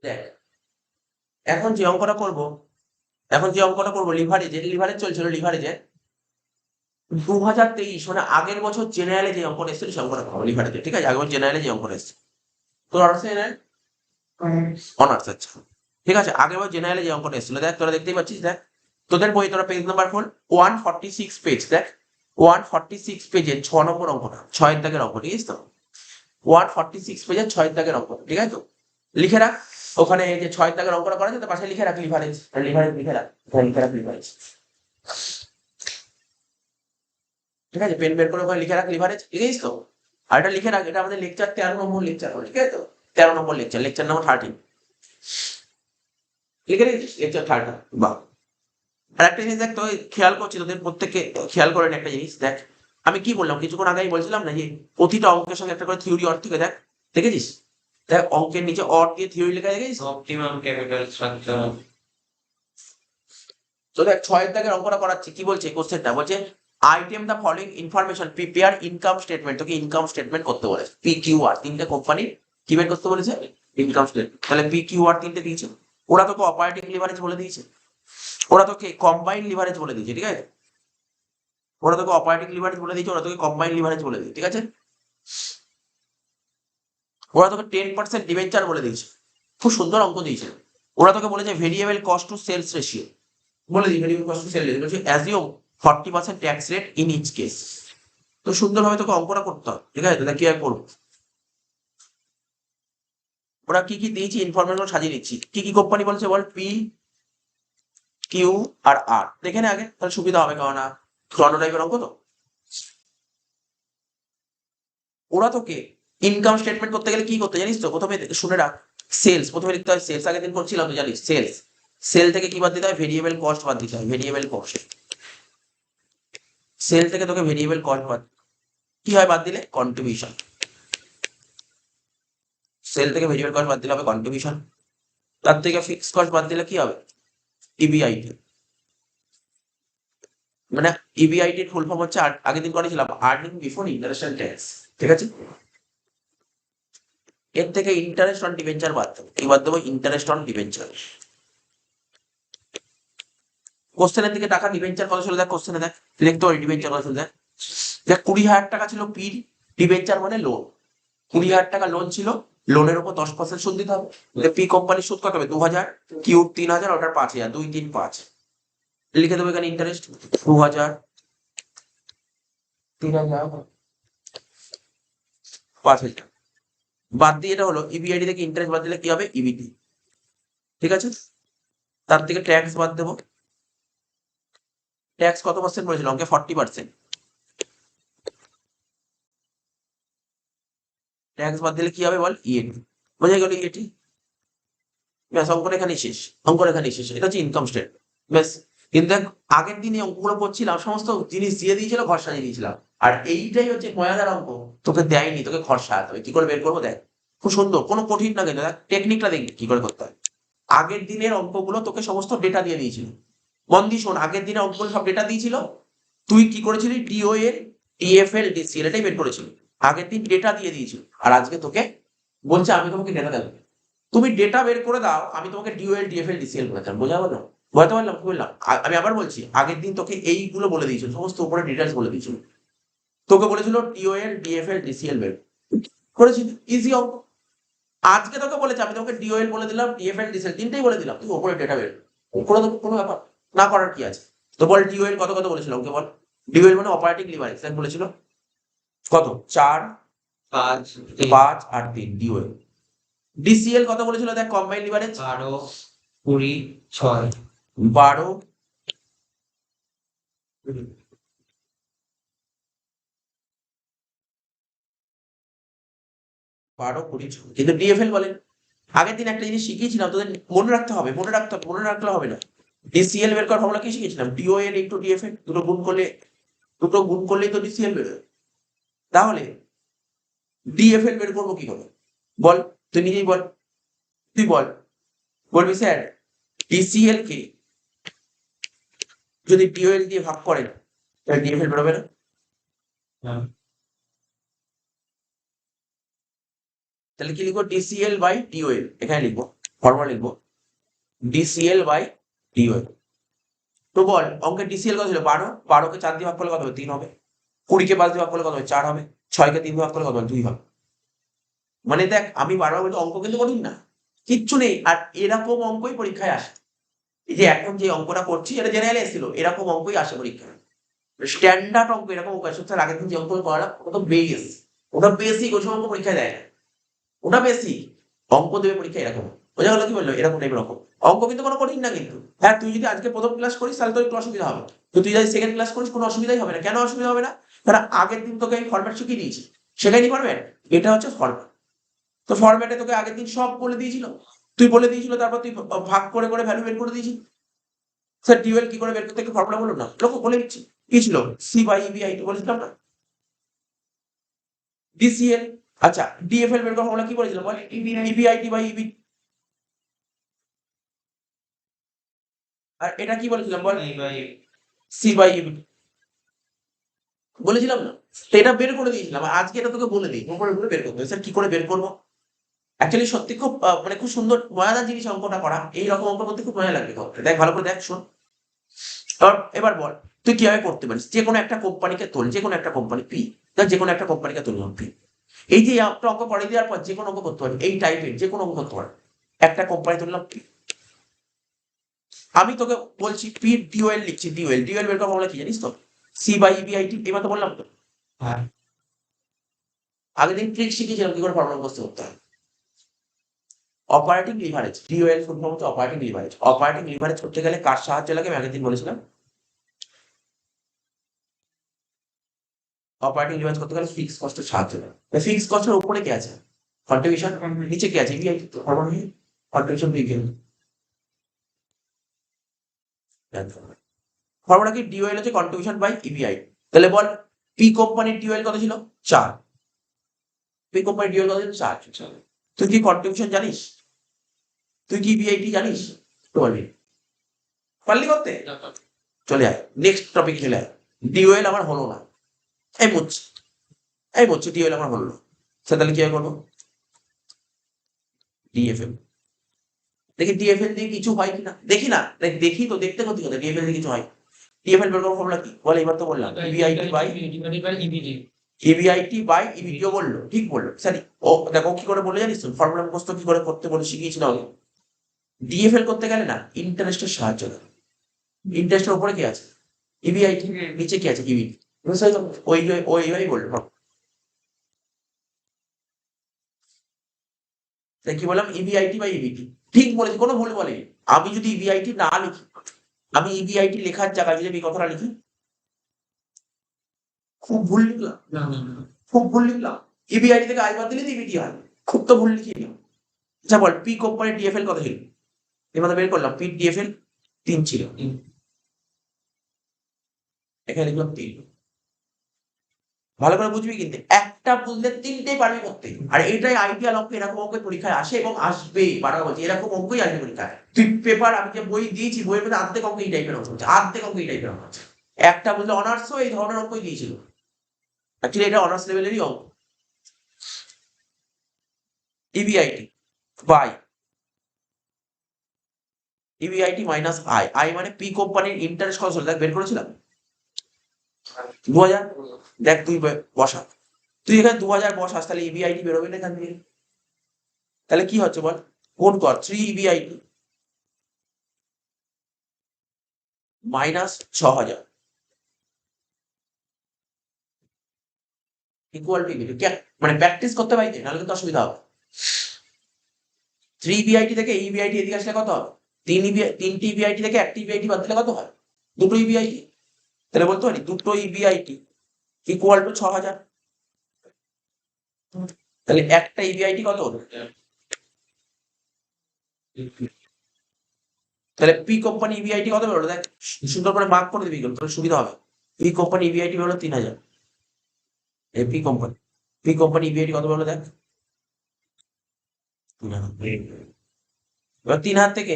দেখ এখন যে অঙ্কটা করব লিভারেজ চলছিল লিভারেজে 2023 মানে আগের বছর জেনারেলে যে অঙ্কটা এসেছিল সে অঙ্কটা করবো লিভারেজে, ঠিক আছে? আগের বছর জেনারেলে যে অঙ্কটা এসেছে তোর অনার্স অনার্স, আচ্ছা ঠিক আছে। আগের বছর জেনারেলে যে অঙ্কটা এসেছিল দেখ, তোরা দেখতেই পাচ্ছিস, দেখ তোদের বই তোরা পেজ নাম্বার 146 পেজ, দেখ 146 পেজে 6 নম্বর অঙ্কটা, 6 দাগের অঙ্ক, ঠিক আছে তো? 146 পেজে 6 দাগের অঙ্ক, ঠিক আছে তো? লিখে রাখ ওখানে যে 6 দাগের অঙ্কটা করা আছে তার পাশে লিখে রাখ লিভারেজ, লিভারেজ লিখে রাখ, লিখে রাখ লিভারেজ, ঠিক আছে? পেন বের করে ওখানে লিখে রাখ লিভারেজ, ঠিক আছে তো? আর এটা লিখে রাখ, এটা আমাদের লেকচার 13 নম্বর লেকচার, ঠিক আছে তো? 13 নম্বর লেকচার, লেকচার নাম্বার 13, লিখে রেখেছিস লেকচার 13, বাহ। আর একটা জিনিস দেখ, তো খেয়াল করছি তোদের প্রত্যেককে খেয়াল করেন একটা জিনিস, দেখ আমি কি বললাম কিছুক্ষণ আগেই বলছিলাম না যে প্রতিটা অঙ্কের সঙ্গে একটা করে থিওরি অর থেকে, দেখ দেখেছিস? দেখ অঙ্কের নিচে অর দিয়ে থিওরি লেখা দেখেছিস? Optimum capital structure. তো দেখ 6 দাগের অঙ্কটা করাচ্ছি, কি বলছে কোশ্চেনটা? বলছে item the following information, prepare income statement. তোকে ইনকাম স্টেটমেন্ট করতে বলেছে, পি কিউ আর, তিনটে কোম্পানির কি বের করতে বলেছে? Income statement. তাহলে পি কিউ আর তিনটে দিয়েছে, ওরা তোকে অপারেটিং লিভারেজ বলে দিয়েছে, ওরা তোকে কম্বাইন লিভারেজ বলে দিয়েছে, ঠিক আছে? ওরা তোকে অপারেটিং লিভারেজ বলে দিয়েছে, ওরা তোকে কম্বাইন লিভারেজ বলে দিয়েছে, ঠিক আছে? ওরা তোকে 10% ডিবেঞ্চার বলে দিয়েছে, খুব সুন্দর অঙ্ক দিয়েছে। ওরা তোকে বলেছে variable cost to sales ratio বলে দিই, variable cost to sales ratio বলছে assume 40% tax rate in each case. তো সুন্দরভাবে তোকে অঙ্কটা করতে হবে, ঠিক আছে? তাহলে কি আর করবো, ওরা কি কি দিয়েছি ইনফরমেশন সাজিয়ে দিচ্ছি। কি কি কোম্পানি বলছে বল? পি কিউ আর আর, দেখে নে আগে, তাহলে সুবিধা হবে, কারণ ক্রনো টাইপের অঙ্ক তো। ওরা তোকে ইনকাম স্টেটমেন্ট করতে গেলে কি করতে জানিস তো? প্রথমে শুনে রাখ, সেলস প্রথমে লিখতে হয়, সেলস আগের দিন করছিলাম তো জানিস, সেলস, সেল থেকে কি বাদ দিতে হয়? ভেরিয়েবল কস্ট বাদ দিতে হয়, ভেরিয়েবল কস্ট। সেল থেকে তোকে ভেরিয়েবল কস্ট বাদ, কি হয় বাদ দিলে? কন্ট্রিবিউশন। সেল থেকে ভেরিয়েবল কস্ট বাদ দিলে হবে কন্ট্রিবিউশন, তার থেকে ফিক্স কস্ট বাদ দিলে কি হবে? ইবিআইটি। মানে ইবিআইটির ফুল ফর্ম হচ্ছে, আগের দিন করেছিলাম, earning before interest and tax, ঠিক আছে? এর থেকে ইন্টারেস্ট অন ডিবেঞ্চার বাদ দেবো, কি বাদ দেবো? Interest on debenture. কোশ্চেনের দিকে টাকা ডিবেঞ্চার কত ছিল দেখ, কোশ্চেনে দেখ, দেখতে পারি ডিবেঞ্চার কত ছিল, দেখ দেখ 20,000 টাকা ছিল পির, ডিবেঞ্চার মানে লোন, 20,000 টাকা লোন ছিল, লোনের উপর 10% সুদ দিতে হবে। পি কোম্পানির সুদ কত হবে? 2,000, কিউ 3,000, ওটার 5,000, 2, 3, 5 লিখে দেবো এখানে ইন্টারেস্ট 2,000, 3,000, 5,000 বাদ দিয়ে, এটা হলো ইবিআইডি থেকে ইন্টারেস্ট বাদ দিলে কি হবে? ইবিটি, ঠিক আছে? তার থেকে ট্যাক্স বাদ দেবো, ট্যাক্স কত পার্সেন্ট বলেছিল অঙ্কে? 40%। ট্যাক্স বাদ দিলে কি হবে বল? ইএটি, বোঝা গেল? ইএটি, ব্যাস অঙ্কটা এখানেই শেষ, অঙ্কটা এখানেই শেষ, এটা হচ্ছে ইনকাম স্টেট, ব্যাস। কিন্তু দেখ আগের দিনে অঙ্কগুলো করছিলাম, সমস্ত জিনিস দিয়ে দিয়েছিল, ঘর সাজিয়ে দিয়েছিলাম, আর এইটাই হচ্ছে মজাদার অঙ্ক, তোকে দেয়নি, তোকে ঘর সাজাতে হবে। কি করে বের করবো দেখ, খুব সুন্দর, কোনো কঠিন না কিন্তু, দেখ টেকনিকটা দেখবি কি করে করতে হয়। আগের দিনের অঙ্কগুলো তোকে সমস্ত ডেটা দিয়ে দিয়েছিল, মন দিয়ে শোন, আগের দিনের অঙ্কগুলো সব ডেটা দিয়েছিল, তুই কি করেছিলি? ডিও এর ডিএফএল ডিসিএল এটাই বের করেছিলি, আগের দিন ডেটা দিয়ে দিয়েছিল, আর আজকে তোকে বলছে আমি তোমাকে ডেটা দেবো, তুমি ডেটা বের করে দাও, আমি তোমাকে ডিওএল ডিএফএল ডিসিএল করে দিলাম, বোঝা গেল? বুঝতে পারলাম কি বললাম? আমি আবার বলছি, আগের দিন তোকে এইগুলো বলে দিয়েছিল, সমস্ত উপরে ডিটেলস বলে দিয়েছিল, তোকে বলেছিল ডিওএল ডিএফএল ডিসিএল বের করেছি, ইজি অঙ্ক। আজকে তোকে বলেছে আমি তোমাকে ডিওএল বলে দিলাম, ডিএফএল ডিসিএল তিনটেই বলে দিলাম, তুই উপরে ডেটা বের করে দেবো, কোনো ব্যাপার না, করার কি আছে? তো বল ডিওএল কত কত বলেছিল ওকে বল? ডিওএল মানে অপারেটিং লিভারেজ বলেছিল কত? 4, 5, 5 আর 3 ডিওএল। ডিসিএল কত বলেছিল দেখ, কম্বাইন লিভারেজ 12, 20, 6, 12, 12, 20, 6, কিন্তু ডিএফএল বলেন। আগের দিন একটা জিনিস শিখিয়েছিলাম তোদের, মনে রাখতে হবে, মনে রাখতে হবে, মনে রাখলে হবে না। ডিসিএল বের করার ফর্মুলা কি শিখিয়েছিলাম? ডিওএল ইনটু ডিএফএল, দুটো গুণ করলেই তো ডিসিএল বেরোবে। তাহলে ডিএফএল বের করবো কি করে বল? তুই নিজেই বল, তুই বল, বলবি স্যার ডিসিএল কে যদি ডিওএল দিয়ে ভাগ করেন তাহলে ডিএফএল বেরোবে না? তাহলে কি লিখবো? ডিসিএল বাই ডিওএল, এখানে লিখবো ফর্মুলা লিখবো ডিসিএল বাই ডিওএল। তো বল অঙ্কের ডিসিএল কত ছিল 12, 12কে 4 দিয়ে ভাগ করলে কত হবে 3 হবে, 20কে 5 দিয়ে ভাগ করলে কত হবে 4 হবে, 6কে 3 দিয়ে ভাগ করলে কত হবে 2 হবে। মানে দেখ আমি বারবার বলছি অঙ্ক কিন্তু কঠিন না, কিচ্ছু নেই। আর এরকম অঙ্কই পরীক্ষায় আসে। এই যে এখন যে অঙ্কটা করছি এটা জেনারেল এসেছিল, এরকম অঙ্কই আসে পরীক্ষায়, স্ট্যান্ডার্ড অঙ্ক এরকম অঙ্ক আসে। স্যার আগের দিন যে অঙ্ক করালাম ওটা তো বেস, ওটা বেসিক, ওই সব অঙ্ক পরীক্ষায় দেয় না, ওটা বেসিক। অঙ্ক দেবে পরীক্ষা এরকম। বোঝা গেল কি বললো, এরকম টাইপের অঙ্ক। অঙ্ক কিন্তু কোনো কঠিন না কিন্তু। হ্যাঁ তুই যদি আজকে প্রথম ক্লাস করিস তাহলে তোর একটু অসুবিধা হবে, তো তুই যদি সেকেন্ড ক্লাস করিস কোনো অসুবিধাই হবে না। কেন অসুবিধা হবে না? কারণ আগের দিন তোকে আমি ফরম্যাট শিখিয়ে দিয়েছি, সেখানেই ফরম্যাট, এটা হচ্ছে ফরম্যাট। তো ফরম্যাটে তোকে আগের দিন সব বলে দিয়েছিল, তুই বলে দিয়েছিল, তারপর তুই ভাগ করে করে ভ্যালু বের করে দিয়েছিস। স্যার ডিউএল কি করে বের করতে একটু ফর্মুলা বলুন না, লোক বলে দিচ্ছি। কি ছিল সি বাই ইবি আই বলেছিলাম না, ডিসিএল। আচ্ছা ডিএফএল বের করার ফর্মুলা কি বলেছিলাম বল, ইবিআইটি বাই ইবি। আর এটা কি বলেছিলাম বল, I by সি বাই ইবি বলেছিলাম না। তো এটা বের করে দিয়েছিলাম, আর আজকে এটা তোকে বলে দিই করে বের করতে হবে। স্যার কি করে বের করবো? অ্যাকচুয়ালি সত্যি খুব মানে খুব সুন্দর মজাদার জিনিস অঙ্কটা করা, এইরকম অঙ্ক করতে খুব মজা লাগবে করতে। দেখ ভালো করে দেখ, শোন। এবার বল তুই কিভাবে করতে পারিস। যে কোনো একটা কোম্পানিকে তোল, যে কোনো একটা কোম্পানি পি, যে কোনো একটা কোম্পানিকে তুললাম পি। এই যে একটা অঙ্ক পড়ে দেওয়ার পর যে কোনো অঙ্ক করতে পারি, এই টাইপের যে কোনো অঙ্ক করতে পারি। একটা কোম্পানি তুললাম পি, আমি তোকে বলছি পি ডিওএল লিখছি, ডিওএল ডিওএল বের করা ফর্মুলা কি জানিস তো, সি বাই ইবিআইটি। এবার তো বললাম তো, হ্যাঁ আগের দিন ট্রিক শিখেছিলাম কি করে ফর্মুলা মুখস্থ করতে হয়। অপারেটিং লিভারেজ, ডিওএল ফুল ফর্ম হচ্ছে অপারেটিং লিভারেজ। অপারেটিং লিভারেজ করতে গেলে কার সাহায্য লাগে আমি আগের দিন বলেছিলাম, অপারেটিং লিভারেজ করতে গেলে ফিক্স কস্টের সাহায্য লাগে। ফিক্স কস্টের উপরে কে আছে, কন্ট্রিবিউশন, নিচে কে আছে ইবিআইটি, তো ফর্মুলা কন্ট্রিবিউশন বিগেন। ফর্মুলা কি, ডিওএল হচ্ছে কন্ট্রিবিউশন বাই ইবিআই। তাহলে বল পি কোম্পানির ডিওএল কত ছিল 4, পি কোম্পানির ডিওএল কত ছিল 4। তুই কি কন্ট্রিবিউশন জানিস, তুই কি ইবিআইটি জানিস, তো বলবি পারলি করতে, চলে আয় নেক্সট টপিক চলে আয়। ডিওএল আমার হলো না, এই বুঝছি, এই বুঝছি ডিওএল আমার হলো না, সে তাহলে কি করবো, ডিএফএল। দেখি ডিএফএল দিয়ে কিছু হয় কিনা, দেখি না, দেখি তো, দেখতে করতে কথা ডিএফএল দিয়ে কিছু হয়। ডিএফএল বের করার ফর্মুলা কি বলে, এবার তো বললাম ইবিআইটি বাই ইবিআইটি বাই ইবিটিও বললো, ঠিক বললো সরি। ও দেখো কি করে বলে জানিস তো, ফর্মুলা মুখস্থ কি করে করতে বলে শিখিয়েছিলাম। ডিএফএল করতে গেলে না ইন্টারেস্টের সাহায্য লাগে। ইন্টারেস্টের উপরে কি আছে ইবিআইটি, নিচে কি আছে ইবিটি। ওই ওইভাবেই বললো। তাই কি বললাম, ইবিআইটি বাই ইবিটি, ঠিক বলেছি, কোনো ভুল বলেনি। আমি যদি ইবিআইটি না লিখি, আমি ইবিআইটি লেখার জায়গায় যদি এই কথাটা লিখি, খুব ভুল লিখলাম, খুব ভুল লিখলাম। ইবিআইটি থেকে আই বাদ দিলে ইবিটি হয়, খুব তো ভুল লিখি। আচ্ছা বল পি কোম্পানির ডিএফএল কত ছিল, এবার বের করলাম পি ডিএফএল 3 ছিল, এখানে লিখলাম 3। ভালো করে বুঝবি কিন্তু, একটা বুঝলে তিনটেই পারবি করতে। আর এটাই আইডিয়াল অঙ্ক, এরকম অঙ্ক পরীক্ষায় আসে এবং আসবে, বারবার বলছি এরকম অঙ্কই আসবে পরীক্ষায়। তুই পেপার, আমি যে বই দিয়েছি বইয়ের মধ্যে অর্ধেক অঙ্ক এই টাইপের অঙ্ক হচ্ছে, অর্ধেক অঙ্ক এই টাইপের অঙ্ক হচ্ছে। একটা বুঝলে অনার্সও এই ধরনের অঙ্কই দিয়েছিল, অ্যাকচুয়ালি এটা অনার্স লেভেলেরই অঙ্ক। EBIT by EBIT minus I, I মানে পি কোম্পানির ইন্টারেস্ট কত ছিল দেখ বের করেছিলাম 2000। দেখ তুই বসা, তুই এখানে 2000 বসাস, তাহলে ইবিআইটি বেরোবে না এখান থেকে। তাহলে কি হচ্ছে বল, গুণ কর 3 EBIT minus 6000 equal to EBIT. মানে প্র্যাকটিস করতে পারি, নাহলে কিন্তু অসুবিধা হবে। 3 ইবিআইটি থেকে ইবিআইটি এদিকে আসলে কত হবে, 3টি ইবিআইটি থেকে একটি ইবিআইটি বাদ দিলে কত হয়, 2টো ইবিআইটি। তাহলে বলতে পারি 2টো ইবিআইটি ইকুয়াল টু 6000। তাহলে একটা ইবিআইটি কত হলো, তাহলে পি কোম্পানি ইবিআইটি কত বেরোলো দেখ, সুন্দর করে মার্ক করে দিবি তোর সুবিধা হবে। পি কোম্পানি ইবিআইটি বেরোলো 3000। এই পি কোম্পানি ইবিআইটি কত বেরোলো দেখ, 3000। এবার 3000 থেকে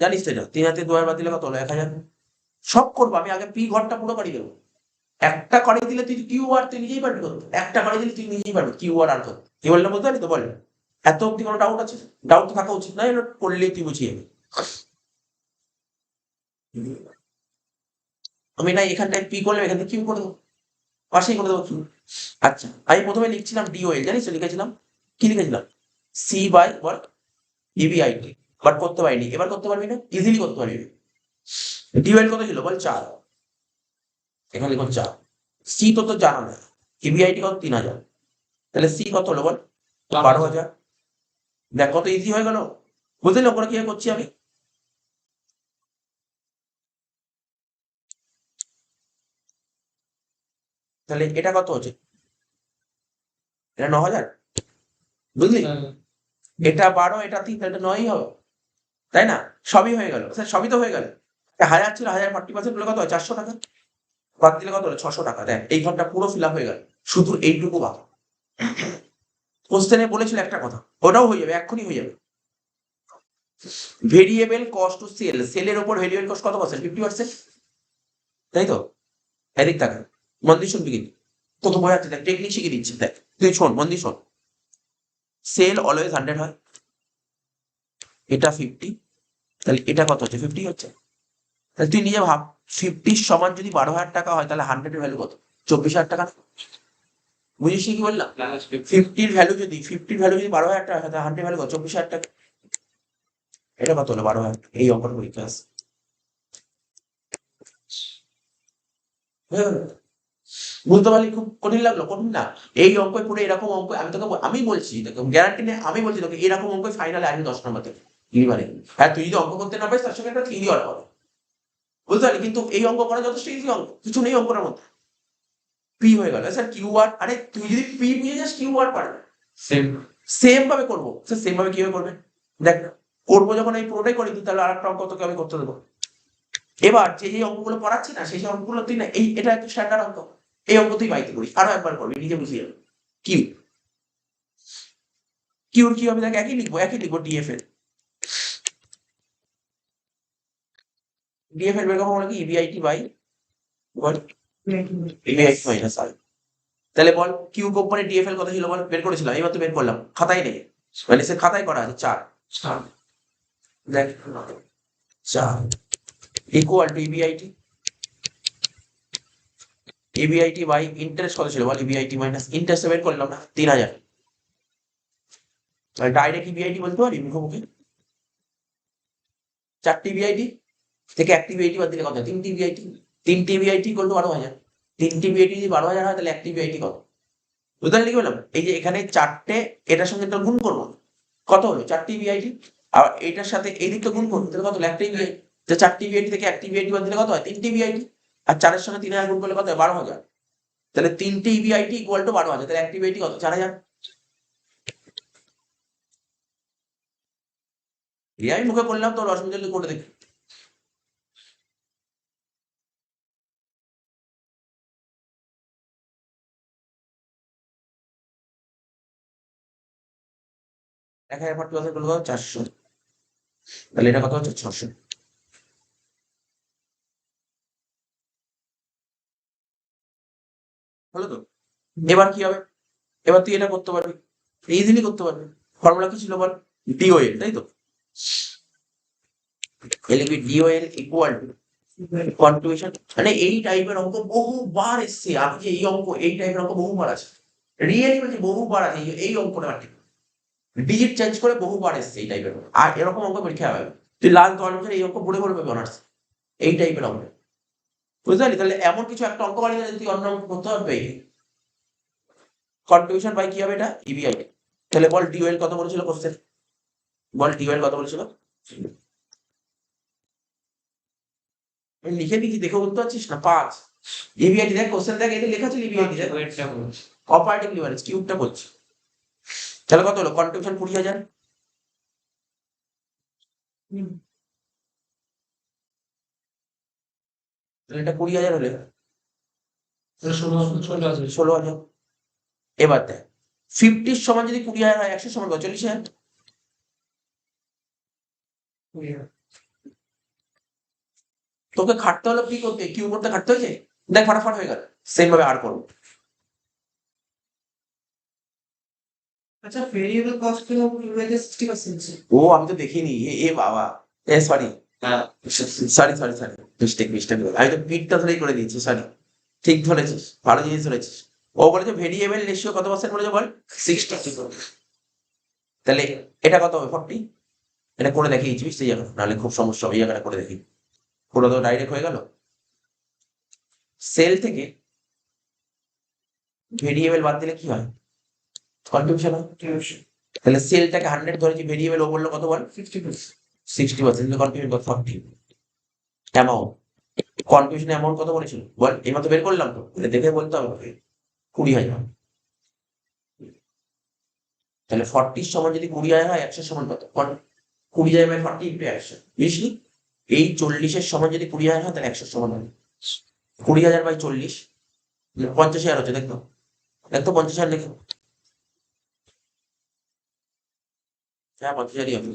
জানিস তো এটা, 3000 থেকে 2000 বাদ দিলে কত হলো 1000। সব করবো আমি, আগে পি ঘরটা পুরো করিয়ে দেবো। একটা করে দিলে তুই কিউ আর তুই নিজেই পারবি করতে, একটা করে দিলে তুই নিজেই পারবি কিউ আর করতে। কি বললাম বলতে পারি তো বল, এত অব্দি কোনো ডাউট আছে? ডাউট তো থাকা উচিত না, এটা করলেই তুই বুঝিয়ে যাবি। আমি না এখানটায় পি করলাম, এখান থেকে কিউ করে দেবো, পাশেই করে দেবো কিউ। আচ্ছা, আমি প্রথমে লিখছিলাম ডিওএল, জানিস তো লিখেছিলাম কি লিখেছিলাম? সি বাই বল ইবিআইটি, বাট করতে পারিনি, এবার করতে পারবি না? ইজিলি করতে পারবি। ডিওএল কত ছিল বল? 4। এখানে লিখুন 4। সি তো জানা না, ইবিআইটি কত? 3000। তাহলে সি কত হলো বল? 12,000। দেখ কত ইজি হয়ে গেল, বুঝলি ওপরে কি করছি আমি? তাহলে এটা কত হচ্ছে? এটা 9,000, বুঝলি? এটা 12, এটা 3, তাহলে এটা 9ই হবে, তাই না? সবই হয়ে গেল স্যার, সবই তো হয়ে গেল। 1000 ছিল, 1000 40% হলে কত হয়? 400 টাকা। বাদ দিলে কত হলো? 600 টাকা। দেখ এই ঘরটা পুরো ফিল আপ হয়ে গেল, শুধু এইটুকু বাদ। কোশ্চেনে বলেছিল একটা কথা, ওটাও হয়ে যাবে, এক্ষুনি হয়ে যাবে। ভেরিয়েবল কস্ট টু সেল, সেলের উপর ভেরিয়েবল কস্ট কত পার্সেন্ট? 50%, তাই তো? এদিক তাকা, মন দিয়ে শুনবি কিন্তু, তো বোঝা যাচ্ছে, দেখ টেকনিক শিখিয়ে দিচ্ছি, দেখ তুই শোন, মন দিয়ে শোন। সেল অলওয়েজ 100 হয়, এটা 50, তাহলে এটা কত হচ্ছে? 50 হচ্ছে। তাহলে তুই নিজে ভাব, 50 সমান যদি 12,000 টাকা হয়, তাহলে 100 এর ভ্যালু কত? 24,000 টাকা। বুঝিস কি বললাম? 50 যদি 12,000 টাকা হয়, তাহলে 100 ভ্যালু কত? 24,000 টাকা। এটা কত হলো? 12,000। এই অঙ্কটা পরীক্ষা আছে। হ্যাঁ, বুঝতে পারলি? খুব কঠিন লাগলো? কঠিন না। এই অঙ্ক পুরো এরকম অঙ্ক আমি তোকে আমি বলছি, তোকে গ্যারান্টি নেই, আমি বলছি তোকে এরকম অঙ্ক ফাইনালে আসবে 10 নম্বর থেকে। এবারে হ্যাঁ, তুই যদি অঙ্ক করতে না পারিস, তার সঙ্গে একটা থিওরি অর্ড হবে, বুঝতে পারলি? কিন্তু এই অঙ্ক করা যথেষ্ট ইজি অঙ্ক, কিছু নেই অঙ্কটার মধ্যে। পি হয়ে গেল স্যার, কিউ আর, আরে তুই যদি পি বুঝে যাস, কিউ আর পারবে। সেম সেম ভাবে করবো স্যার, সেম ভাবে কিভাবে করবে? দেখ, করবো যখন এই পুরোটাই করি, তুই তাহলে আর একটা অঙ্ক তোকে আমি করতে দেবো। এবার যে যে অঙ্কগুলো পড়াচ্ছি না, সেই অঙ্কগুলো তুই না, এটা একটা স্ট্যান্ডার্ড অঙ্ক, এই অঙ্ক তুই বাড়িতে করিস, আরো একবার করবি, নিজে বুঝিয়ে যাবে। কিউ, কিউর কি হবে? দেখ একই লিখবো ডিএফ এর। ডিএফ এর বের করবো কি? ইবিআইটি বাই বল ইবিআইটি মাইনাস আর। তাহলে বল কিউ কোম্পানি ডিএফএল কত ছিল বল? বের করেছিলাম, এবার তো বের করলাম, খাতায় নেই, মানে সে খাতায় করা আছে 4। দেখ 4 equal to EBIT, EBIT by interest কত ছিল বল? ইবিআইটি মাইনাস ইন্টারেস্ট বের করলাম না, 3,000। তাহলে ডাইরেক্ট ইবিআইটি বলতে পারি মুখোমুখি। 4টি বিআইটি থেকে 1টি বিআইটি বাদ দিলে কত হয়? 3টি বিআইটি। 3টি বিআইটি ইকুয়াল টু 12,000। 3টি বিআইটি যদি 12,000 হয়, তাহলে 1টি বিআইটি কত? বুঝতে পারলি কি বললাম? এই যে এখানে 4টে, এটার সঙ্গে তো গুণ করবো, কত হলো? 4টি বিআইটি। আর এটার সাথে এই দিকটা গুণ করবো, তাহলে কত হলো? 1টি বিআইটি। তো 4টি বিআইটি থেকে 1টি বিআইটি বাদ দিলে কত হয়? 3টি বিআইটি। আর 4-এর সঙ্গে 3,000 গুণ করলে কত হয়? 12,000। তাহলে 3টি বিআইটি ইকুয়াল টু 12,000, তাহলে 1টি বিআইটি কত? 4,000। এই আমি মুখে করলাম, তোর অসুবিধা হলে করে দেখি। এক হাজার 40% করলে কত? 400। তাহলে এটা কত হচ্ছে? 600। হলো তো? এবার কি হবে? এবার তুই এটা করতে পারবি, ইজিলি করতে পারবি। ফর্মুলা কি ছিল বল? ডিওএল, তাই তো? এলবি ডিওএল ইকুয়াল টু কন্ট্রিবিউশন। মানে এই টাইপের অঙ্ক বহুবার এসছে, আমি যে এই অঙ্ক, এই টাইপের অঙ্ক বহুবার আছে, রিয়েলি বলছি বহুবার আছে। এই অঙ্কটা ঠিক ডিজিট চেঞ্জ করে বহুবার এসছে এই টাইপের। আর এরকম অঙ্ক পরীক্ষা হবে, তুই লাস্ট 10 বছর এই অঙ্ক পড়ে পড়ে পাবি অনার্স, এই টাইপের অঙ্ক। বুঝতে পারলি? তাহলে এমন কিছু একটা অঙ্ক বাড়ি তুই অন্য অঙ্ক করতে পারবে। কন্ট্রিবিউশন বাই কি হবে? এটা ইবিআই। তাহলে বল ডিওএল কত বলেছিল কোশ্চেন? বল ডিওএল কত বলেছিল? লিখে দিচ্ছি, দেখে বলতে পারছিস না? 5। ইবিআইটি দেখ, কোশ্চেন দেখ, এতে লেখা ছিল ইবিআইটি দেখ, ওয়েটটা বলছি। অপারেটিং লিভারেজ কিউবটা করছি। তাহলে কত হলো? কন্ট্রিবিউশন 20,000। তাহলে এটা 20,000 হলে 16,000। এবার দেখ 50 সমান যদি 20,000 হয়, 100 সমান কত? 40,000। তোকে খাটতে হলো কি করতে? কিউ করতে খাটতে হয়েছে। দেখ ফাটাফাট হয়ে গেল। সেম ভাবে আর করবো। আচ্ছা ভেরিয়েবল কস্ট তো হয়েছে 60%। ও আমি তো দেখিনি, এ বাবা, এ সরি, হ্যাঁ সরি মিস্টেক, আমি তো পিঠটা ধরেই করে দিয়েছি, সরি। ঠিক ধরেছিস, ভালো জিনিস ধরেছিস। ও বলেছে ভেরিয়েবল রেশিও কত পার্সেন্ট বলেছে বল? 60। তাহলে এটা কত হবে? 40। এটা করে দেখিয়েছি বুঝতে যাবে, নাহলে খুব সমস্যা হবে, এই জায়গাটা করে দেখি। পুরো তো ডাইরেক্ট হয়ে গেল। সেল থেকে ভেরিয়েবল বাদ দিলে কি হয়? কনফিউশন হয়। তাহলে সেলটাকে 100 ধরেছি, ভেরিয়েবল ও বললো কত বল? 60%, কনফিউশন কত? 40। অ্যামাউন্ট, কনফিউশন অ্যামাউন্ট কত বলেছিল বল? এইমাত্র বের করলাম তো, এটা দেখে বলতে হবে। 20,000। তাহলে 40 সমান যদি 20,000 হয়, 100 সমান কত? 20,000 বাই 40 ইন্টু 100, বুঝলি? এই 40-এর সমান যদি 20,000 হয়, তাহলে 100 সমান হবে 20,000 বাই 40, 50,000 হচ্ছে। দেখতো, 50,000 লিখো। হ্যাঁ, 50,000ই হবে।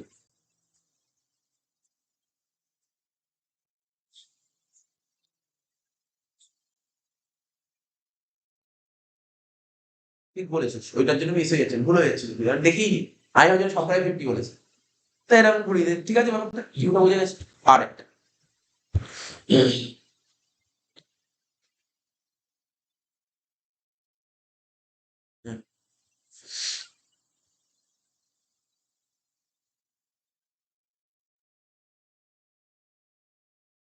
ঠিক বলেছিস, ওইটার জন্য মিস হয়ে যাচ্ছে, ভুল হয়ে যাচ্ছে, আর দেখিনি। আমি ভাবছিলাম সবটাই 50 বলেছে, তাই এরকম ঘুরিয়ে দেয়। ঠিক আছে, ব্যাপারটা কিউটা বুঝে গেছে। আর একটা হুম,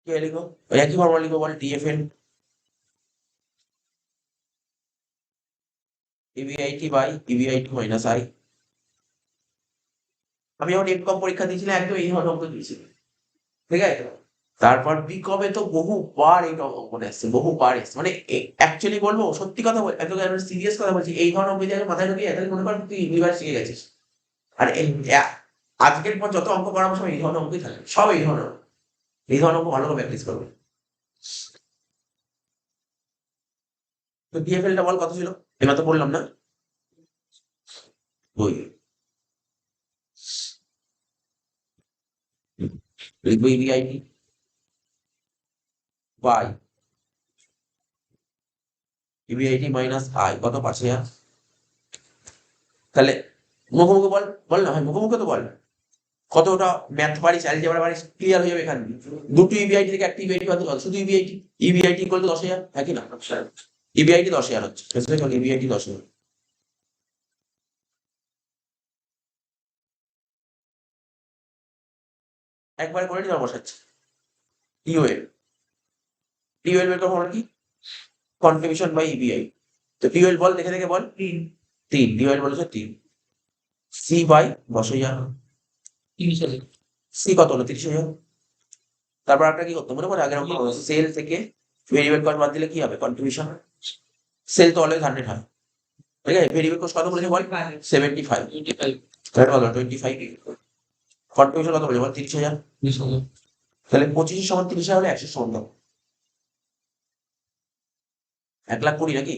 কি লিখো? ওই একই ফর্মুলা লিখো, বল টিএফএন ইভিআইটি বাই ইভিআইটি মাইনাস আই। আমি যখন এমকম পরীক্ষা দিয়েছিলাম, একদম এই ধরনের অঙ্ক দিয়েছিল, ঠিক আছে। তারপর বিকমে তো বহুবার এই অঙ্কটা এসছে, বহুবার এসছে, মানে অ্যাকচুয়ালি বলবো, সত্যি কথা বল, এত সিরিয়াস কথা বলছি, এই ধরনের অঙ্ক যদি মাথায় ঢুকিয়ে তাহলে মনে কর তুই ইউনিভার্স শিখে গেছিস। আর আজকের পর যত অঙ্ক করাবো সব এই ধরনের অঙ্কই থাকবে, সব এই ধরনের অঙ্ক। এই ধরনের অঙ্ক ভালো করে প্র্যাকটিস করবে। তো ডিএফএলটা বল কত ছিল? এবার তো বললাম না, ওই লিখবো EBIT by EBIT minus I, কত? 5,000। তাহলে মুখোমুখি বল, বল না, হয় মুখোমুখি তো বল। কত? ওটা ম্যাথ পারিস, অ্যালজেব্রা পারিস, ক্লিয়ার হয়ে যাবে এখানে। দুটো ইবিআইটি থেকে একটা ইবিআইটি বাদ দিলে শুধু ইবিআইটি। ইবিআইটি ইকুয়াল টু 10,000, একই না? ইবিআইটি 10,000 হচ্ছে, ইবিআইটি 10,000। একবারে করে নিয়ে বসাচ্ছি। টিওএল, টিওএল এর কথা কি? Contribution by EBI. তো টিওএল বল, দেখে দেখে বল। 3, টিওএল বলেছে 3। C by 10,000। সি কত হলো? 30,000। তারপর একটা কি করতে মনে করে, আগের অঙ্ক সেল থেকে ভেরিয়েবল কস্ট বাদ দিলে কি হবে? কন্ট্রিবিউশন। সেল তো অলওয়েজ 100 হয়, ঠিক আছে। ভেরিয়েবল কস্ট কত বলেছে বল? 75। তাহলে কত? 25। কন্ট্রিবিউশন কত বলেছে বল? 30,000। তাহলে 25 সমান 30,000 হলে 100 সমান কত? 1,20,000 নাকি?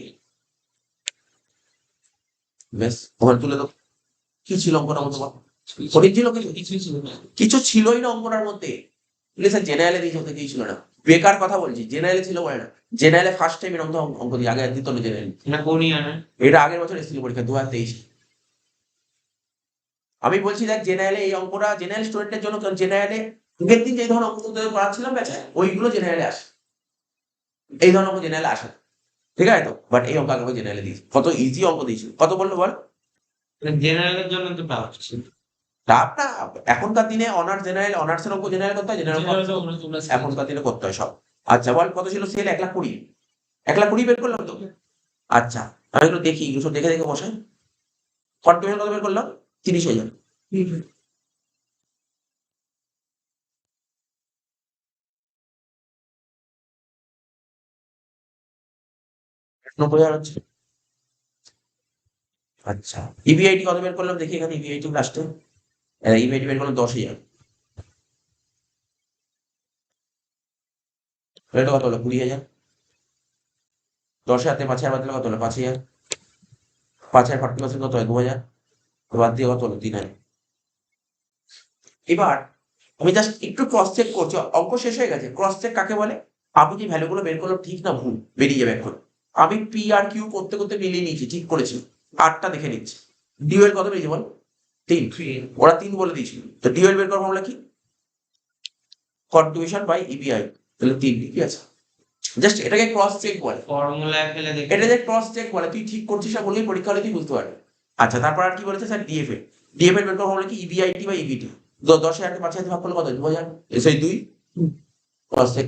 বেশ, ওখানে তুলে দাও। কি ছিল অঙ্কটার মধ্যে বল? কঠিন ছিল কিছু? কিছু ছিলই না অঙ্কটার মধ্যে। স্যার জেনারেলে দিয়েছে, ওতে কিছু ছিল না। বেকার কথা বলছি, জেনারেলে ছিল বলে না। জেনারেলে ফার্স্ট টাইম এরকম অঙ্ক দিয়ে, আগে দিত না জেনারেল। না কোন ইয়ারে? এটা আগের বছর এসেছিল পরীক্ষা, 2023। আমি বলছি দেখ, জেনারেলে এই অঙ্কটা জেনারেল স্টুডেন্টের জন্য, কারণ জেনারেলে আগের দিন যে ধরনের অঙ্ক তোদের করাচ্ছিলাম ব্যাচে, ওইগুলো জেনারেলে আসে। এই ধরনের অঙ্ক জেনারেলে আসে না। ঠিক আছে তো, বাট এই অঙ্ক আগে জেনারেলে দিয়েছি, কত ইজি অঙ্ক দিয়েছিল, কত বললো বল? জেনারেলের জন্য তো টাফ ছিল। টাফ না, এখনকার দিনে অনার্স জেনারেল, অনার্সের অঙ্ক জেনারেল করতে হয়, জেনারেল এখনকার দিনে করতে হয় সব। আচ্ছা বল, কত ছিল সেল? 1,20,000। 1,20,000 বের করলাম তো। আচ্ছা, আমি একটু দেখি, এগুলো সব দেখে দেখে বসাই। কন্ট্রিবিউশন কত বের করলাম? 30,000। 90,000 হচ্ছে। আচ্ছা, ইবিআইটি কত বের করলাম দেখি এখানে, ইবিআইটি লাস্টে। ইবিআইটি বের করলাম 10,000। এটা কত হলো? 20,000। 10,000 থেকে 5,000 বাদ দিলে কত হলো? 5,000। 5,000 40% কত হয়? 2,000। তো বাদ দিয়ে কত হলো? 3,000। এবার আমি জাস্ট একটু ক্রস চেক করছি, অঙ্ক শেষ হয়ে গেছে। ক্রস চেক কাকে বলে? আমি যে ভ্যালুগুলো বের করলাম ঠিক না ভুল, বেরিয়ে যাবে এখন। আমি পি আর কিউ করতে করতে মিলিয়ে নিয়েছি, ঠিক করেছি। আটটা দেখে নিচ্ছি, ডিওএল কত পেয়েছে বল? 3। ওরা 3 বলে দিয়েছিল, তো ডিওএল বের করার ফর্মুলা কি? কন্ট্রিবিউশন বাই ইবিআই, তাহলে 3 ঠিক আছে। জাস্ট এটাকে ক্রস চেক বলে, ফর্মুলায় ফেলে দেখি। এটা যে ক্রস চেক বলে, তুই ঠিক করছিস না বলেই পরীক্ষা হলে তুই বুঝতে পারবি। আচ্ছা, তারপর আর কি বলেছে স্যার? ডিএফএ। ডিএফএ বের করার ফর্মুলা কি? EBIT by EBIT. 10,000 কে 5,000 ভাগ করলে কত? 2,000। সেই 2 ক্রস চেক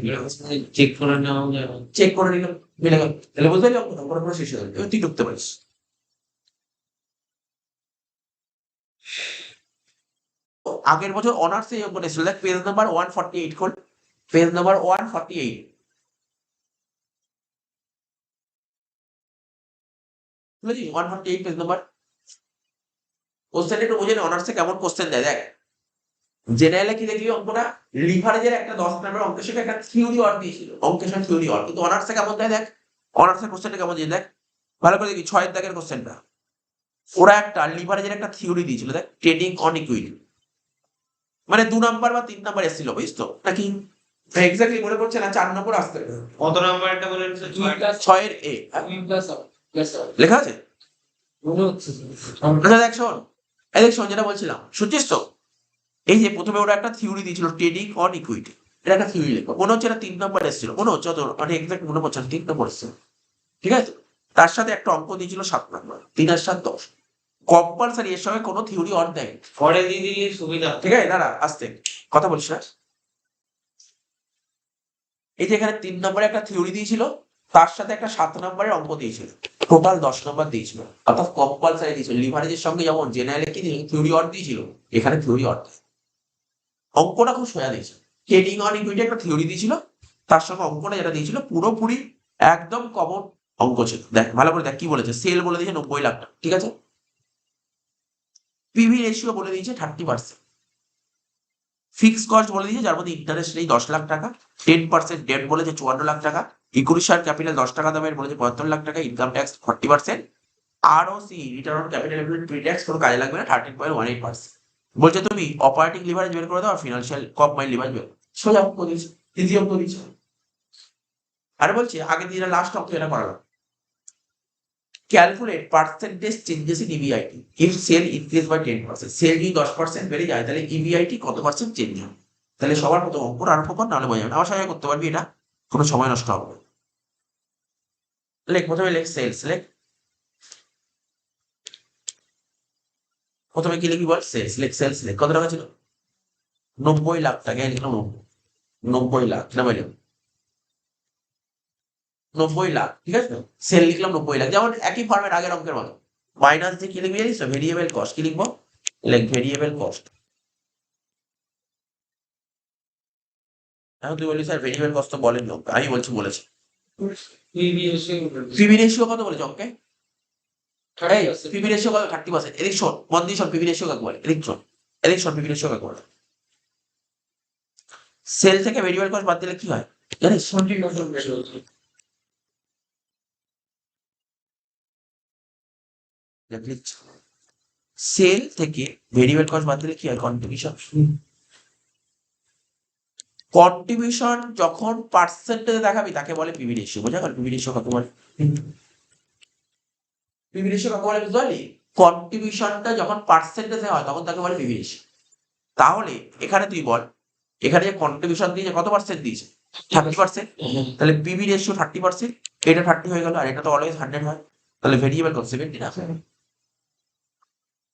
চেক করে নেওয়া যাবে। চেক করে নিলাম, মিলে গেল। তাহলে বুঝতে পারলি অঙ্কটা পুরো শেষ হয়ে গেল, এবার তুই ঢুকতে পারিস। আগের বছর অনার্সে এই অঙ্কটা ছিল, দেখ পেজ নাম্বার 148 খোল, পেজ নাম্বার 148, বুঝলি? 148 পেজ নাম্বার। কোশ্চেন একটু বুঝে নে, অনার্সে কেমন কোশ্চেন দেয় দেখ। জেনারেলে কি দেখবি অঙ্কটা, লিভারেজের একটা 10 নম্বরের অঙ্কের সঙ্গে একটা থিওরি ওয়ার্ক দিয়েছিল, অঙ্কের সঙ্গে থিওরি ওয়ার্ক। কিন্তু অনার্সে কেমন দেয় দেখ, অনার্সের কোশ্চেনটা কেমন দিয়ে দেখ, ভালো করে দেখবি 6 দাগের কোশ্চেনটা। ওরা একটা লিভারেজের একটা থিওরি দিয়েছিল, দেখ, ট্রেডিং অন ইকুইটি, মানে 2 নাম্বার বা 3 নাম্বার এসেছিল, বুঝিস তো নাকি? এক্স্যাক্টলি মনে পড়ছে না, 4 নম্বর আসতে হবে। কত নাম্বার একটা বলে দিচ্ছে? 6 এর এ লেখা আছে। আচ্ছা দেখ শোন, এই দেখ শোন, যেটা বলছিলাম শুনছিস তো? এই যে প্রথমে ওরা একটা থিওরি দিয়েছিল ট্রেডিং অন ইকুইটি, এটা একটা থিওরি লেখো, মনে হচ্ছে এটা 3 নাম্বার এসেছিল, মনে হচ্ছে তোর, মানে এক্স্যাক্ট মনে পড়ছে না, 3 নাম্বার এসেছিল, ঠিক আছে। তার সাথে একটা অঙ্ক দিয়েছিল 7 নাম্বার, 3 আর 7 10। কম্পালসারি এর সঙ্গে কোনো থিওরি অর দেয়, পরে দিয়ে দিলে সুবিধা। ঠিক আছে? দাঁড়া, আস্তে কথা বলিস না। এই যে এখানে 3 নম্বরে একটা থিওরি দিয়েছিল, তার সাথে একটা 7 নম্বরের অঙ্ক দিয়েছিল, টোটাল 10 নম্বর দিয়েছিল, অর্থাৎ কম্পালসারি দিয়েছিল। লিভারেজের সঙ্গে যেমন জেনারেলে কি থিওরি অর দিয়েছিল, এখানে থিওরি অর। অঙ্কটা খুব সোজা দিয়েছিল, ট্রেডিং অন ইকুইটি একটা থিওরি দিয়েছিল, তার সঙ্গে অঙ্কটা যেটা দিয়েছিল পুরোপুরি একদম কমন অঙ্ক ছিল। দেখ ভালো করে দেখ কি বলেছে, সেল বলে দিয়েছে 90 লাখ টাকা, ঠিক আছে। পিভি রেশিও বলে দিয়েছে 30%, ফিক্সড কস্ট বলে দিয়েছে যার মধ্যে ইন্টারেস্ট নেই 10 লাখ টাকা, 10% ডেট বলেছে 54 লাখ টাকা, ইকুইটি শেয়ার ক্যাপিটাল 10 টাকা দামের বলেছে 75 লাখ টাকা, income tax 40%, ROC return on capital employed pre tax কোনো কাজে লাগবে না 13.18%। বলছে তুমি অপারেটিং লিভারেজ বের করে দাও আর ফিনান্সিয়াল কম্বাইন্ড লিভারেজ বের, সোজা অঙ্ক দিয়েছে, ইজি অঙ্ক দিয়েছে। আর বলছে আগে দিন লাস্ট অঙ্ক এটা করালাম, calculate percentage changes in EBIT if sale increase by 10%। Sale যদি 10% বেড়ে যায় তাহলে ইবিআইটি কত পার্সেন্ট চেঞ্জ হবে। তাহলে সবার প্রথম অঙ্কটা আরম্ভ কর, নাহলে বোঝা যাবে না। আমার সঙ্গে করতে পারবি এটা, কোনো সময় নষ্ট হবে না। লেখ প্রথমে, লেখ সেলস, লেখ প্রথমে কি লিখবি বল? সেলস, লেখ সেলস, লেখ কত টাকা ছিল? 90 লাখ টাকা, লিখলাম 90 লাখ না বললাম 90 লাখ, ঠিক আছে। সেল লিখলাম 90 লাখ, যেমন একই ফর্মেট আগের অঙ্কের মতো। মাইনাস দিয়ে কি লিখবি জানিস? ভেরিয়েবল কস্ট, কি লিখবো? লেখ ভেরিয়েবল কস্ট। এখন তুই বললি স্যার ভেরিয়েবল কস্ট তো বলেন লোক, আমি বলছি বলেছে। পিভি রেশিও কত বলেছে অঙ্কে? এই পিভি রেশিও কত? 30%। এদিক শোন, মন দিয়ে শোন, পিভি রেশিও কাকে বলে? এদিক শোন, এদিক শোন, পিভি রেশিও কাকে বলে? সেল থেকে ভেরিয়েবল কস্ট বাদ দিলে কি হয় জানিস? সেল থেকে ভেরিয়েবল কস্ট বাদ দিলে কি হয়? কন্ট্রিবিউশন। কন্ট্রিবিউশন যখন পার্সেন্টেজে দেখাবি তাকে বলে পিভি রেশিও। বোঝা গেল? পিভি রেশিও কাকে বলে? পিভি রেশিও কাকে বলে বুঝতে পারলি? কন্ট্রিবিউশনটা যখন পার্সেন্টেজে হয় তখন তাকে বলে পিভি রেশিও। তাহলে এখানে তুই বল, এখানে যে কন্ট্রিবিউশন দিয়েছে কত পার্সেন্ট দিয়েছে? 30%। তাহলে পিভি রেশিও 30%, এটা 30 হয়ে গেল, আর এটা তো অলওয়েজ 100 হয়, তাহলে ভেরিয়েবল কস্ট 70 না?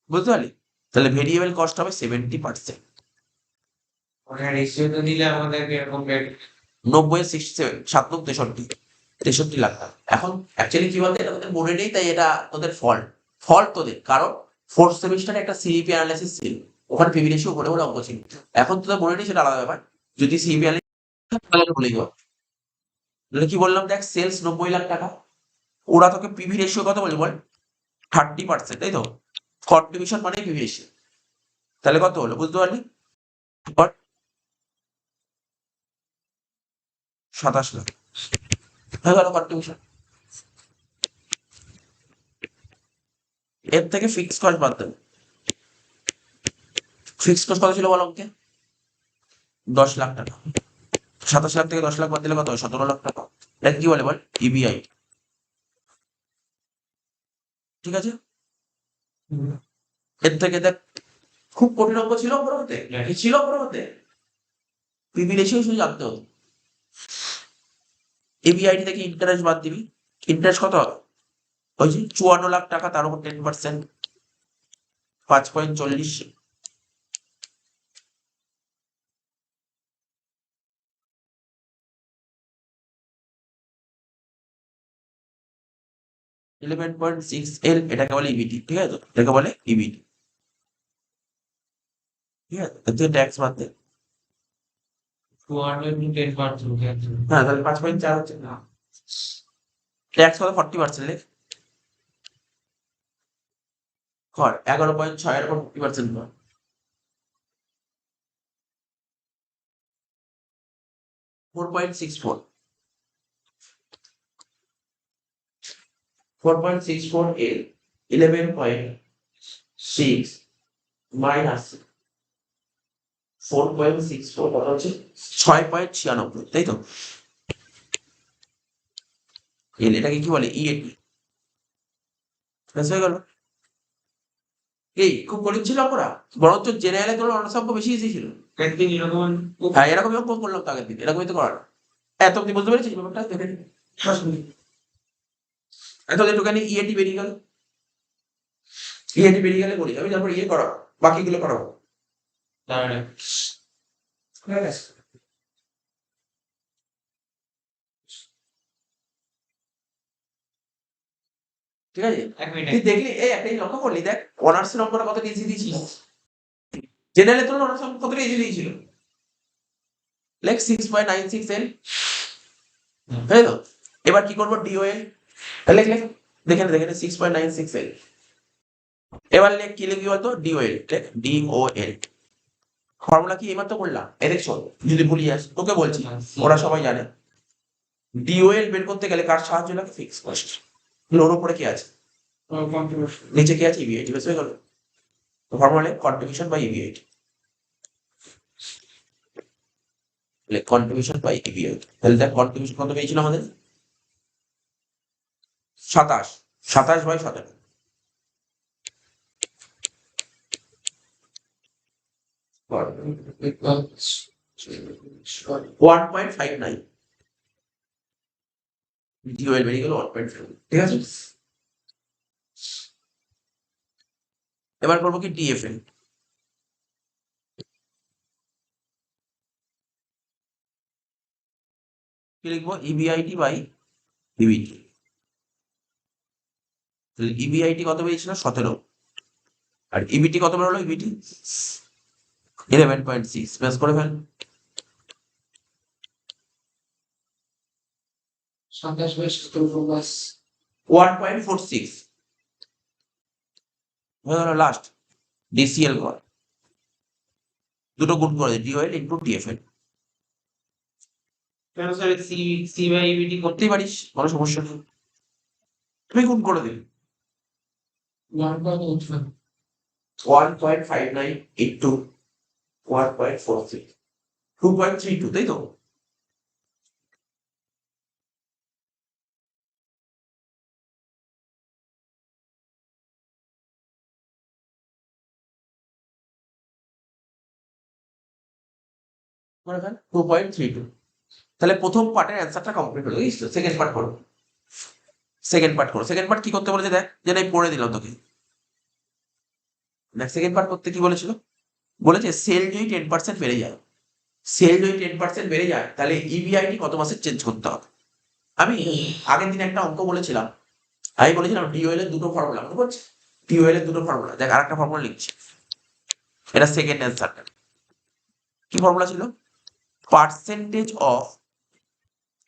বুঝতে পারলি? তাহলে ভেরিয়েবল কস্ট হবে 70%। রেশিওটা দিলে আমাদেরকে এরকম 90 7 63, 63 লাখ টাকা। এখন অ্যাকচুয়ালি কি বলতো, এটা তোদের মনে নেই তাই এটা তোদের ফল্ট, ফল্ট তোদের, কারণ 4th সেমিস্টারে একটা সিইপি অ্যানালাইসিস ছিল, ওখানে পিভি রেশিও বলে বলে অঙ্ক ছিল। এখন তোদের মনে নেই সেটা আলাদা ব্যাপার, যদি সিইপি অ্যানালাইসিস তাহলে ভুলে যাও। তাহলে কি বললাম দেখ, সেলস 90 লাখ টাকা, ওরা তোকে পিভি রেশিও কত বলে বল? 30%, তাই তো? কন্ট্রিবিউশন মানে পিভি রেশিও, তাহলে কত হলো বুঝতে পারলি? 27 লাখ হয়ে গেল কন্ট্রিবিউশন। এর থেকে ফিক্স কস্ট বাদ দেবে। ফিক্স কস্ট কত ছিল বল অঙ্কে? 10 লাখ টাকা। 27 লাখ থেকে 10 লাখ বাদ দিলে কত হয়? 17 লাখ টাকা। এটা কি বলে বল? ইবিআই, ঠিক আছে। এর থেকে দেখ খুব কঠিন অঙ্ক ছিল ওপর হতে, কি ছিল ওপর হতে? পিবি রেশিও শুধু জানতে হতো। এবিআইটি থেকে ইন্টারেস্ট বাদ দিবি, ইন্টারেস্ট কত হবে? ওই যে 54 লাখ টাকা, তার উপর 10%, 5.40। 11.6L, এটাকে বলে ইবিটি, ঠিক আছে? এটাকে বলে ইবিটি, ঠিক আছে? এর থেকে ট্যাক্স বাদ দে। 210%। হ্যাঁ, তাহলে 5.4 হচ্ছে না, ট্যাক্স কত? 40% লেখ, কর 11.6 এর উপর 40% কর। 4.64, 4.64L, 11.6 মাইনাস 4.64 কত হচ্ছে? 6.96, তাই তো? এল, এটাকে কি বলে? ইএটি, হয়ে গেল। এই খুব কঠিন ছিল অপরা, বরঞ্চ জেনারেলে তোর অনসংখ্য বেশি ইজি ছিল। একদিন এরকম হ্যাঁ, এরকমই অঙ্ক করলাম তো আগের দিন, এরকমই তো করার। এত অব্দি বুঝতে পেরেছিস ব্যাপারটা? দেখে নি। এত একটুখানি ইএটি বেরিয়ে গেল, ইএটি বেরিয়ে গেলে বলি আমি, তারপর ইয়ে করা, বাকিগুলো করাবো। দাঁড়ায়। ঠিক আছে? এক মিনিট। তুই দেখলি, এই একটা লক্ষ্য করলি, দেখ অনার্স এর অঙ্কটা কতটা ইজি দিয়েছিল, জেনারেলে তোর অনার্স অঙ্ক কতটা ইজি দিয়েছিল। লেখ 6.96L, তাই তো? এবার কি করবো? ডিওএল, লেখ লেখ, দেখে নে দেখে নে, 6.96L। এবার লেখ কি লিখবি বলতো? ডিওএল, লেখ ডিওএল। ফর্মুলা কি এইমাত্র করলাম, এ দেখছো? যদি ভুলি যাস, তোকে বলছি, ওরা সবাই জানে। ডিওএল বের করতে গেলে কার সাহায্য লাগে? Fix cost. ওর উপরে কি আছে? নিচে কি আছে? ইবিআইটি, বেশ হয়ে গেল। Formula contribution by EBIT, contribution by EBIT. তাহলে দেখ কন্ট্রিবিউশন কত পেয়েছিল আমাদের? 27, 27/17, 1.59। ডিওএল বেরিয়ে গেল 1.5, ঠিক আছে? এবার করবো কি? ডিএফএল। কি লিখবো? EBIT by EBT. তাহলে ইবিআইটি কত পেয়েছিল? 17, আর ইবিটি কত বেরোলো? ইবিটি 11.6, ম্যাচ করে ফেল। 1.46 হয়ে গেল লাস্ট। ডিসিএল কর, দুটো গুণ করে দে, ডিওএল ইন্টু ডিএফএল। কেন স্যার সি বাই ইবিটি করতেই পারিস, কোনো সমস্যা নেই, তুমি গুণ করে দিবি। 1.59 ইন্টু 1.46, 2.32, তাই তো? করে ফেল 2.32। তাহলে প্রথম পার্টের অ্যান্সারটা কমপ্লিট হলো, বুঝছো? সেকেন্ড পার্ট করো, সেকেন্ড পার্ট করো। সেকেন্ড পার্ট কি করতে বলেছে দেখ, যেটা আমি পড়ে দিলাম তোকে। দেখ সেকেন্ড পার্ট করতে কি বলেছিল? বলেছে সেল যদি 10% বেড়ে যায়, সেল যদি 10% বেড়ে যায়, তাহলে ইবিআইটি কত মাসে চেঞ্জ করতে হবে। আমি আগের দিন একটা অঙ্ক বলেছিলাম, আমি বলেছিলাম ডিওএল এর দুটো ফর্মুলা, মনে করছি? ডিওএল এর দুটো ফর্মুলা, দেখ আর একটা ফর্মুলা লিখছি, এটা সেকেন্ড অ্যান্সারটা। কি ফর্মুলা ছিল? Percentage of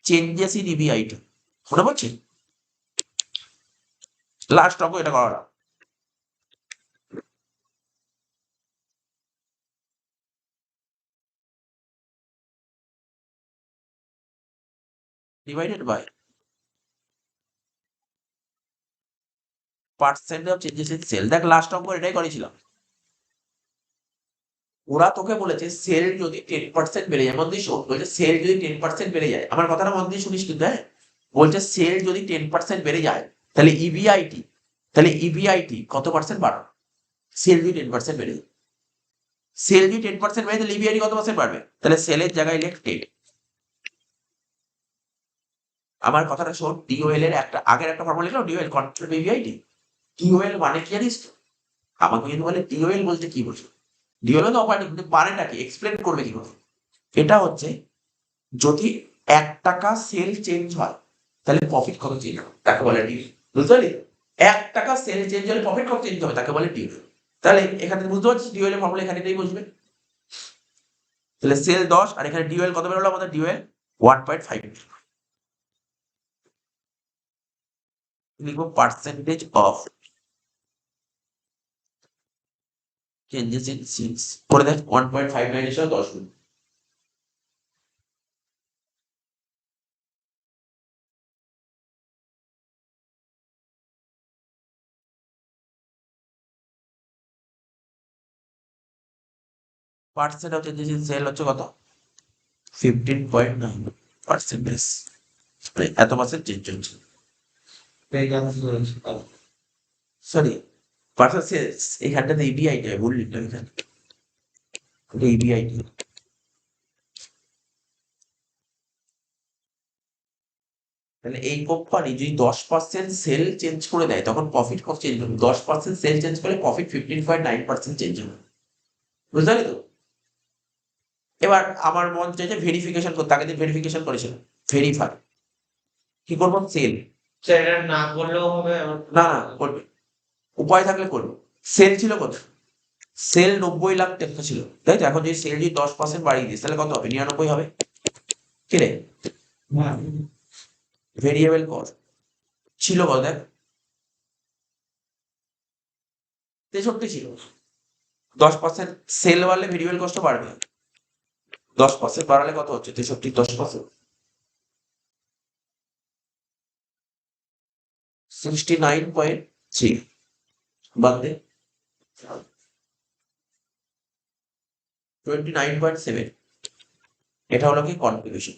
changes in EBIT, মনে পড়ছে? লাস্ট অঙ্ক এটা করা, divided by percentage of changes in sale. দেখ লাস্ট অঙ্ক এটাই করেছিলাম। ওরা তোকে বলেছে সেল যদি 10% বেড়ে যায়, মন দিয়ে শোন, বলছে সেল যদি 10% বেড়ে যায়, আমার কথাটা মন দিয়ে শুনিস কিন্তু, হ্যাঁ? বলছে সেল যদি 10% বেড়ে যায়, তাহলে ইবিআইটি কত পার্সেন্ট বাড়ানো? সেল যদি 10% বেড়ে যায়, সেল যদি 10% বেড়ে তাহলে ইবিআইডি কত পার্সেন্ট বাড়বে? তাহলে সেলের জায়গায় লেখ 10। আমার কথাটা শোন, ডিওএল এর একটা আগের একটা ফর্মুলা লিখলাম, ডিওএল কন্ট্রিবিউট ইবিআইডি। ডিওএল মানে কি জানিস তো? আমাকে কিন্তু বলে ডিওএল বলতে কি বোঝো? ডিওএল মানে অপারেটিং, কিন্তু মানেটা কি এক্সপ্লেন করবে কি করে? এটা হচ্ছে যদি 1 টাকা সেল চেঞ্জ হয় তাহলে প্রফিট কত চেঞ্জ হবে তাকে বলে ডিউএল। বুঝতে পারলি? 1 টাকা সেল চেঞ্জ হলে প্রফিট কত চেঞ্জ হবে তাকে বলে ডিউএল। তাহলে এখানে বুঝতে পারছিস ডিউএল এর ফর্মুলা এখানে এটাই বুঝবে। তাহলে সেল 10 আর এখানে ডিউএল কত বেরোলো আমাদের? ডিউএল 1.5 লিখবো percentage of changes in sales করে দেখ 1.59 এর সাথে 10 গুণ। Percent of changes in sale হচ্ছে কত? 15.9 পার্সেন্টেজ। এত পার্সেন্ট চেঞ্জ হচ্ছে, সরি পার্সেন্ট সেলস এখানটাতে ইবিআইটি হয়, ভুল লিখলাম এখানে, এটা ইবিআইটি। তাহলে এই কোম্পানি যদি 10% সেল চেঞ্জ করে দেয় তখন প্রফিট কত চেঞ্জ হবে? 10% সেল চেঞ্জ করে প্রফিট 15.9% চেঞ্জ হবে। বুঝতে পারলি তো? এবার আমার মন চাইছে ভেরিফিকেশন করতে, আগে দিন ভেরিফিকেশন করেছিল, ভেরিফাই কি করবো? সেল। সেটা না করলেও হবে না না করবে, উপায় থাকলে করবে। সেল ছিল কত? সেল 90 লাখ টাকা ছিল, তাই তো? এখন যদি সেল যদি 10% বাড়িয়ে দিস তাহলে কত হবে? 99 হবে। কি রে? ভেরিয়েবল কস্ট ছিল কত দেখ? 63 ছিল। 10% সেল বাড়লে ভেরিয়েবল কস্ট বাড়বে, 10% বাড়ালে কত হচ্ছে? 63 10% 69.3 বাদ দে 29.7, এটা হলো কি কন্ট্রিবিউশন।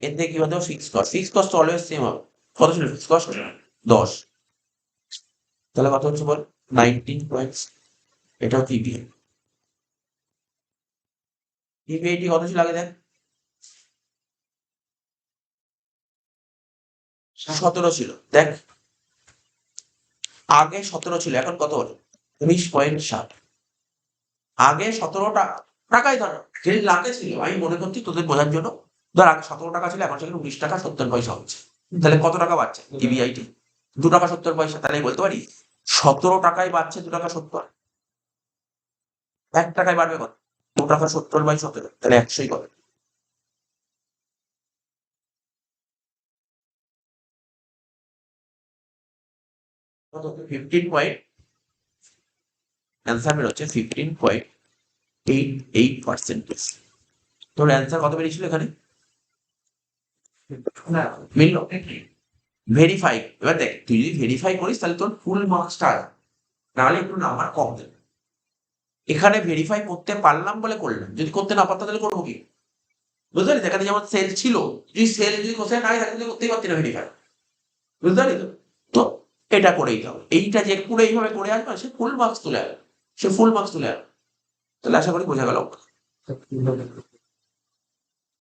এর থেকে কি হতো? Fix cost, fix cost always same হবে। কত ছিল ফিক্স কস্ট? 10। তাহলে কত হচ্ছে বল? 19. এটা হচ্ছে ইবিআই। ইবিআইটি কত ছিল আগে দেখ? 17 ছিল, দেখ আগে 17 ছিল, এখন কত হলো? 19.7। আগে 17 টাকায় ধর, যে লাখে ছিল, আমি মনে করছি তোদের বোঝার জন্য, ধর আগে 17 টাকা ছিল, এখন সেখানে 19 টাকা 70 পয়সা হচ্ছে। তাহলে কত টাকা বাড়ছে ইবিআইটি? 2 টাকা 70 পয়সা। তাহলে আমি বলতে পারি 17 টাকায় বাড়ছে 2 টাকা 70, 1 টাকায় বাড়বে কত? 2 টাকা 70/17, তাহলে 100ই কত? কত? 15 অ্যান্সার বেরোচ্ছে 15.88%। তোর অ্যান্সার কত বেরিয়েছিল এখানে? মিলল? ভেরিফাই। এবার দেখ তুই যদি ভেরিফাই করিস তাহলে তোর ফুল মার্কসটা আসবে, নাহলে একটু নাম্বার কম দেবে। এখানে ভেরিফাই করতে পারলাম বলে করলাম, যদি করতে না পারতাম তাহলে করবো কি? বুঝতে পারলি? এখানে যেমন সেল ছিল, যদি সেল যদি কোথায় নাই থাকে তুই করতেই পারতি না ভেরিফাই। বুঝতে পারলি তো? তো এটা করেই দাও, এইটা যে পুরো এইভাবে করে আসবে সে ফুল মার্কস তুলে আসবে, সে ফুল মার্কস তুলে আসবে। তাহলে আশা করি বোঝা গেল।